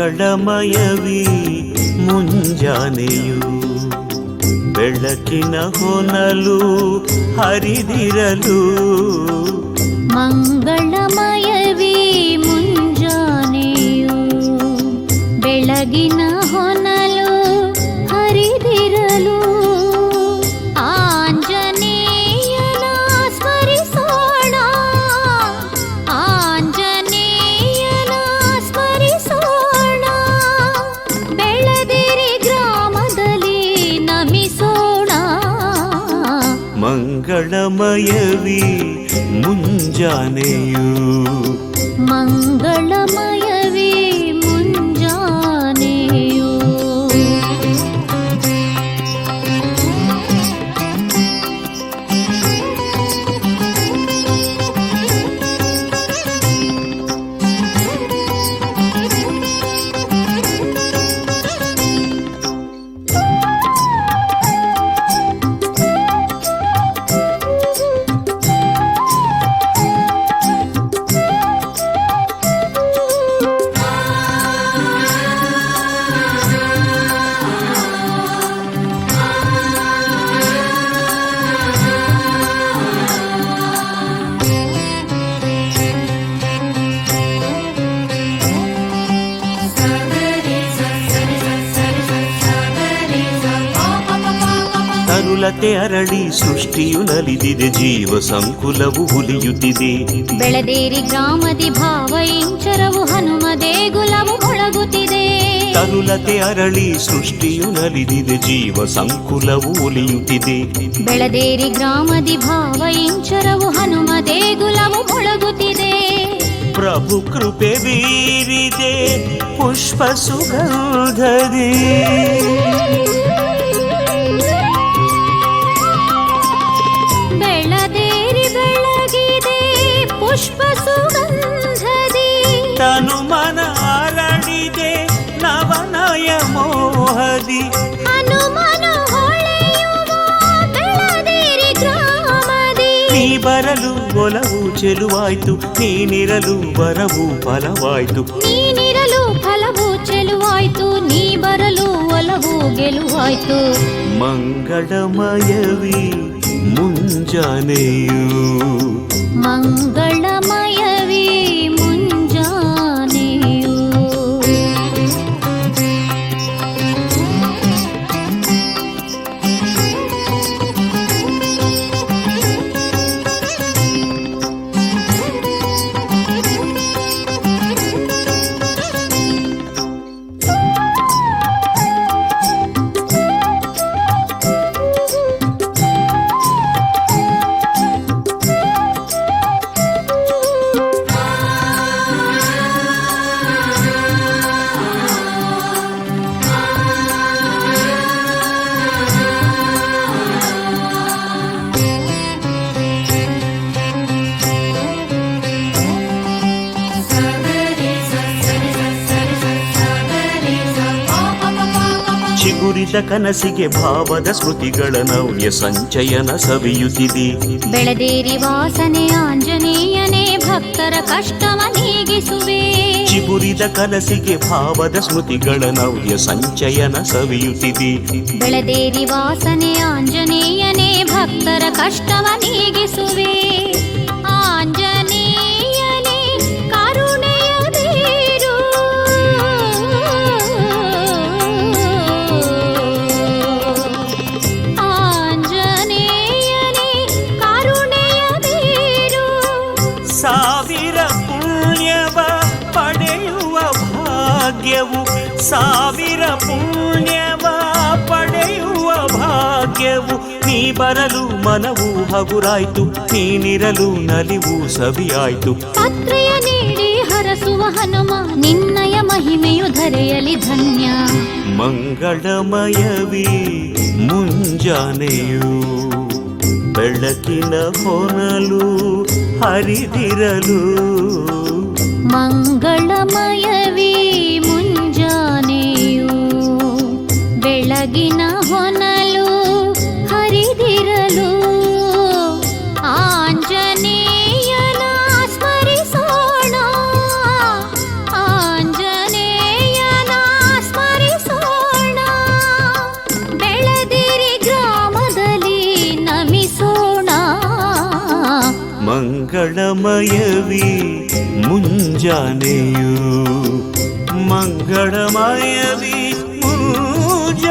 ಮಂಗಳಮಯವೀ ಮುಂಜಾನೆಯು ಬೆಳಕಿನ ಹೊನಲು ಹರಿದಿರಲು ಮಂಗಳಮಯವೀ ಮುಂಜಾನೆಯು ಬೆಳಗಿನ ಹೊನಲು ಹರಿದಿರಲು ಆಂಜನೇಯನ ಸ್ಮರಿಸೋಣ ಆಂಜನೇಯನ ಸ್ಮರಿಸೋಣ ಬೆಳದಿರಿ ಗ್ರಾಮದಲ್ಲಿ ನಮಿಸೋಣ ಮಂಗಳಮಯವೀ ಮುಂಜಾನೆಯು ಮಂಗಳಮಯವೀ ಮುಂಜಾನೆಯು ತರುಲತೆ ಅರಳಿ ಸೃಷ್ಟಿಯು ನಲಿದಿದೆ, ಜೀವ ಸಂಕುಲವು ಉಲಿಯುತ್ತಿದೆ. ಬೆಳದೇರಿ ಗ್ರಾಮದಿ ಭಾವ ಇಂಚರವು ಹನುಮ ದೇಗುಲವು ಮೊಳಗುತ್ತಿದೆ. ತರುಲತೆ ಅರಳಿ ಸೃಷ್ಟಿಯು ನಲಿದಿದೆ, ಜೀವ ಸಂಕುಲವು ಉಲಿಯುತ್ತಿದೆ. ಬೆಳದೇರಿ ಗ್ರಾಮದಿ ಭಾವ ಇಂಚರವು ಹನುಮ ದೇಗುಲವು ಮೊಳಗುತ್ತಿದೆ. ಪ್ರಭು ಕೃಪೆ ಬೀರಿದೆ ಪುಷ್ಪ ಸುಗಂಧದಿ, ಬೆಳದೇರಿ ಬೆಳಗಿದೆ ಪುಷ್ಪ ಸುಗಂಧದಿ. ತನು ಮನ ಅರಳಿದೆ ನವನಯ ಮೋಹದಿ. ಹನುಮನು ಹೊಳೆಯುವ ಬೆಳದೇರಿ ಗ್ರಾಮದಿ. ನೀ ಬರಲು ಒಲವು ಚೆಲುವಾಯ್ತು, ನೀನಿರಲು ವರವು ಫಲವಾಯ್ತು. ನೀನಿರಲು ಫಲವು ಚೆಲುವಾಯ್ತು, ನೀ ಬರಲು ಒಲವು ಗೆಲುವಾಯ್ತು. ಮಂಗಳಮಯವೀ ಮುಂಜಾನೆಯು ಮಂಗಳಮಯವೀ ಮುಂಜಾನೆಯು ಚಿಗುರಿದ ಕನಸಿಗೆ ಭಾವದ ಸ್ಮೃತಿಗಳ ನವ್ಯ ಸಂಚಯನ ಸವಿಯುತ್ತಿದೆ. ಬೆಳದೇರಿ ವಾಸನೆ ಆಂಜನೇಯನೇ ಭಕ್ತರ ಕಷ್ಟವ ನೀಗಿಸುವೆ. ಚಿಗುರಿದ ಕನಸಿಗೆ ಭಾವದ ಸ್ಮೃತಿಗಳ ನವ್ಯ ಸಂಚಯನ ಸವಿಯುತ್ತಿದೆ. ಬೆಳದೇರಿ ವಾಸನೆ ಆಂಜನೇಯನೇ ಭಕ್ತರ ಕಷ್ಟವ ನೀಗಿಸುವೆ. ಆಂಜನೇಯನೇ ಕರುಣೆಯ ಬೀರು, ಆಂಜನೇಯನೇ ಕರುಣೆಯ ಬೀರು. ಸಾವಿರ ಪುಣ್ಯವ ಪಡೆಯುವ ಭಾಗ್ಯವು, ಸಾವಿರ ಪುಣ್ಯವ ಪಡೆಯುವ ಭಾಗ್ಯವು. ನೀ ಬರಲು ಮನವು ಹಗುರಾಯ್ತು, ನೀನಿರಲು ನಲಿವು ಸವಿಯಾಯ್ತು. ಪತ್ರೆಯ ನೀಡಿ ಹರಸುವ ಹನುಮ ನಿನ್ನಯ ಮಹಿಮೆಯು ಧರೆಯಲಿ ಧನ್ಯ. ಮಂಗಳಮಯವೀ ಮುಂಜಾನೆಯು ಬೆಳಕಿನ ಹೊನಲು ಹರಿದಿರಲು. ಮಂಗಳಮಯವೀ ಮುಂಜಾನೆಯು ಬೆಳಗಿನ ಹೊನಲು ಹರಿದಿರಲು. ಆಂಜನೇಯನ ಸ್ಮರಿಸೋಣ ಆಂಜನೇಯನ ಮಂಗಳಮಯವೀ ಮುಂಜಾನೆಯು ಮಂಗಳಮಯವೀ ಮುಂಜಾನೆಯು